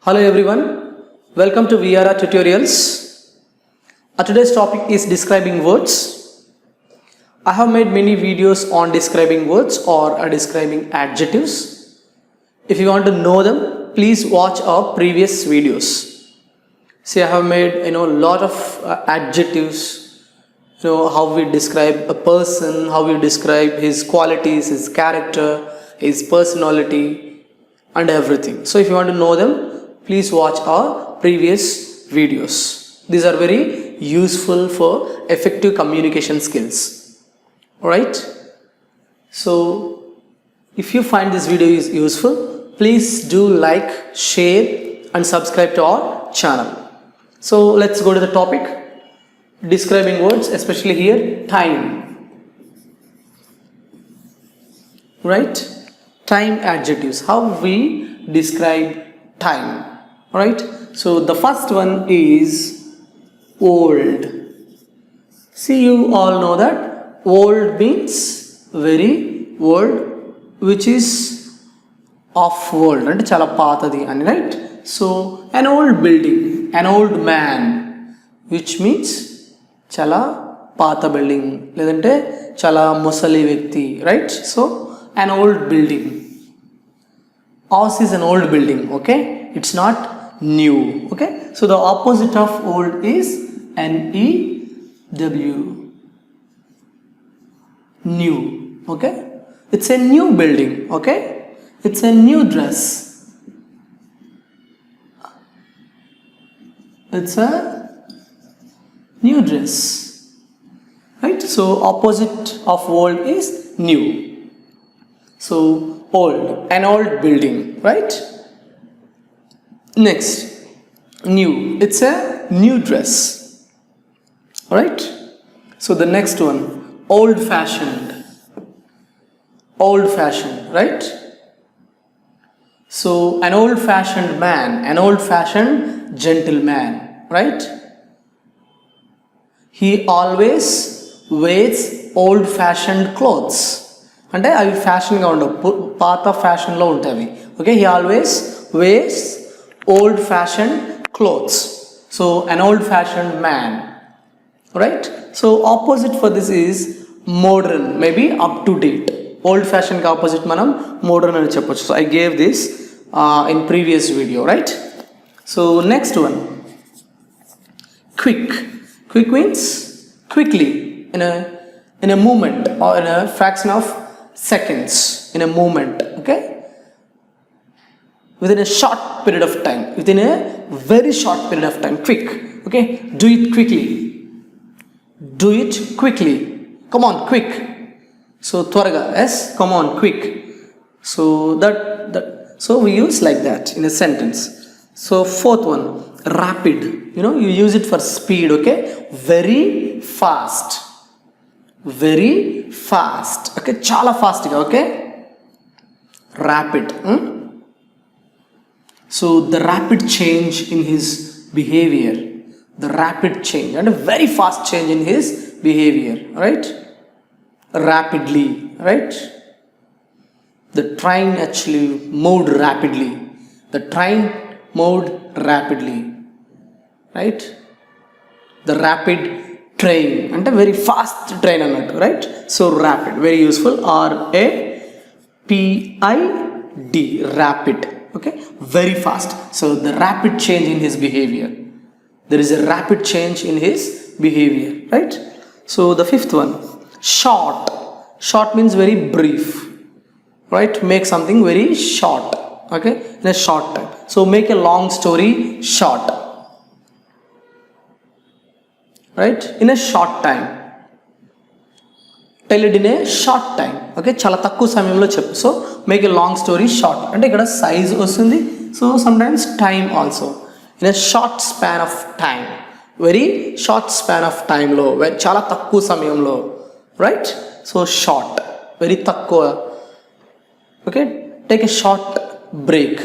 Hello everyone, welcome to VRR Tutorials. Today's topic is describing words. I have made many videos on describing words or describing adjectives. If you want to know them, please watch our previous videos. See, I have made a lot of adjectives. How we describe a person, how we describe his qualities, his character, his personality, and everything. So if you want to know them, please watch our previous videos. These are very useful for effective communication skills. Alright? So if you find this video is useful, please do like, share and subscribe to our channel. So let's go to the topic. Describing words, especially here, time. Right? Time adjectives. How we describe time. Alright, so the first one is old. See, you all know that old means very old, which is of world and chala paatadi ani, right? So an old building, an old man, which means chala paata building, ledante chala musali vyakti, right? So an old building. Ours is an old building, okay? It's not new, okay? So the opposite of old is new, new, okay? It's a new building, okay? It's a new dress. It's a new dress, right? So opposite of old is new. So old, an old building, right? Next, new. It's a new dress. Alright? So the next one, old fashioned. Old fashioned, right? So an old fashioned man, an old fashioned gentleman, right? He always wears old fashioned clothes. And I fashion ga undavu, paata fashion lo untavi. Okay, he always wears old fashioned clothes. So an old fashioned man, right? So opposite for this is modern, maybe up to date. Old fashioned opposite manam modern ani cheppochu. So I gave this in previous video, right? So next one, quick. Quick means quickly, in a moment or in a fraction of seconds, in a moment, okay? Within a short period of time, within a very short period of time, quick, okay? Do it quickly. Do it quickly. Come on, quick. So twaraga, yes, come on, quick. So so we use like that in a sentence. So fourth one, rapid. You use it for speed, okay? Very fast. Very fast. Okay, chala fast, okay? Rapid. So the rapid change in his behavior, the rapid change and a very fast change in his behavior, right? Rapidly, right? The train actually moved rapidly. The train moved rapidly, right? The rapid train and a very fast train, right? So rapid, very useful. R-A-P-I-D, rapid. Okay, very fast. So the rapid change in his behavior. There is a rapid change in his behavior, right? So the fifth one, short. Short means very brief, right? Make something very short, okay? In a short time. So make a long story short, right? In a short time. Tell it in a short time, okay? Chala takku samyamlo cheppu. So make a long story short. And ikkada size ostundi. So sometimes time also. In a short span of time. Very short span of time lo. Chala takku samyamlo. Right? So short. Very takku. Okay? Take a short break.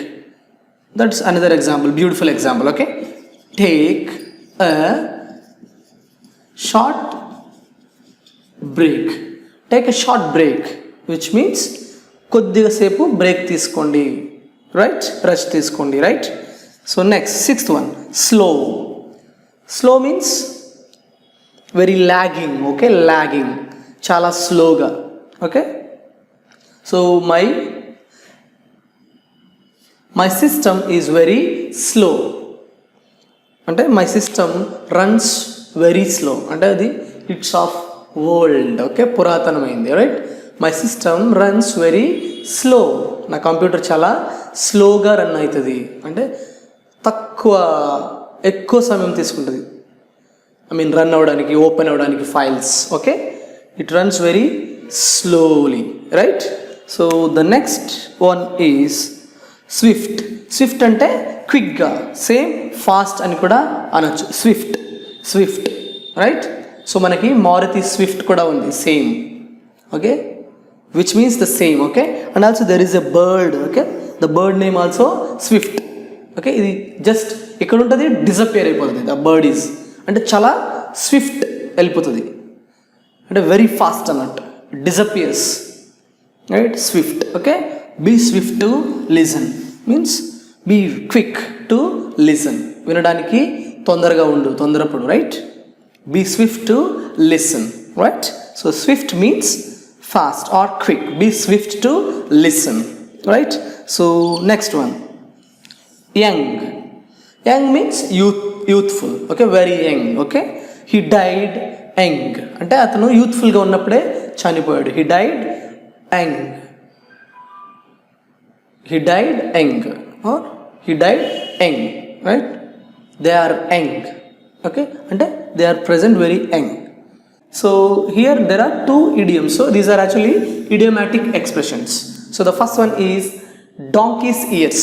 That's another example. Beautiful example, okay? Take a short break. Take a short break, which means కొద్దిగా సేపు break తీసుకోండి, right? Rest తీసుకోండి, right? So next, sixth one, slow. Slow means very lagging, okay, lagging, chala slowga, okay. So my system is very slow, అంటే my system runs very slow, అంటే అది it's of old, okay, పురాతనమైంది, right. My system runs very slow, నా computer చాలా స్లోగా run అవుతుంది, అంటే ఎక్కువ సమయం తీసుకుంటుంది, ఐ మీన్ రన్ అవ్వడానికి, ఓపెన్ అవ్వడానికి files, okay. It runs very slowly, right. So the next one is swift. Swift అంటే క్విక్గా, సేమ్ ఫాస్ట్ అని కూడా అనొచ్చు, స్విఫ్ట్, రైట్. సో మనకి మారుతి స్విఫ్ట్ కూడా ఉంది, same, okay, which means the same, okay. And also there is a bird, okay, the bird name also Swift, okay. ఇది just ఇక్కడ ఉంటుంది, డిసపియర్ అయిపోతుంది, ద బర్డ్ ఈజ్, అంటే చాలా స్విఫ్ట్ వెళ్ళిపోతుంది, అంటే వెరీ ఫాస్ట్ అన్నట్టు, disappears, right, swift, okay. Be swift to listen means be quick to listen, వినడానికి తొందరగా ఉండు, తొందరపడు, right. Be swift to listen, right. So swift means fast or quick. Be swift to listen, right. So next one, young. Young means youthful, okay, very young, okay. He died young, అంటే అతను యూత్ఫుల్గా ఉన్నప్పుడే చనిపోయాడు. He died young or he died young, right. They are young, okay, అంటే they are present very young. So here there are two idioms, so these are actually idiomatic expressions. So the first one is donkey's ears.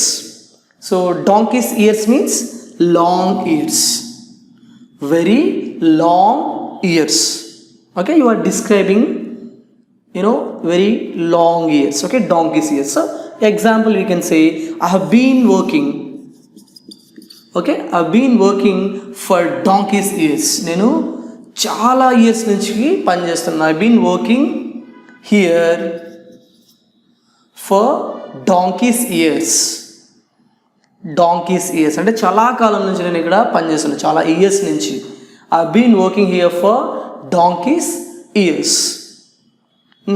So donkey's ears means long ears, very long ears, okay. You are describing, very long ears, okay, donkey's ears. So example, you can say I have been working, okay, I been working for donkey's years, నేను చాలా years నుంచి పనిచేస్తున్నాను. I been working here for donkey's years అంటే చాలా కాలం నుంచి నేను ఇక్కడ పనిచేస్తున్నాను, చాలా ఇయర్స్ నుంచి. I been working here for donkey's years.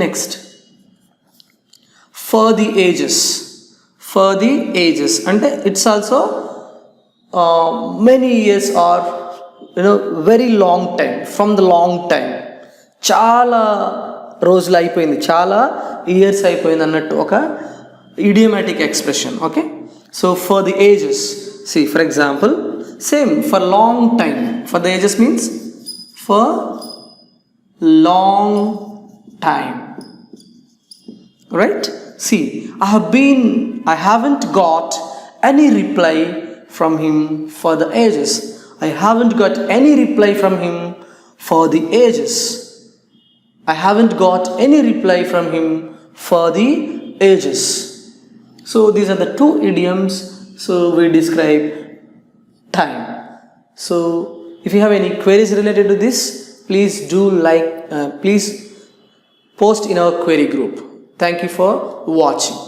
Next, for the ages అంటే it's also many years or very long time, from the long time, చాలా రోజులు అయిపోయింది, చాలా ఇయర్స్ అయిపోయింది అన్నట్టు ఒక idiomatic expression, okay. So for the ages, see for example, same for long time, for the ages means for long time, right. See, I haven't got any reply from him for the ages. I haven't got any reply from him for the ages. I haven't got any reply from him for the ages. So these are the two idioms, so we describe time. So if you have any queries related to this, please please post in our query group. Thank you for watching.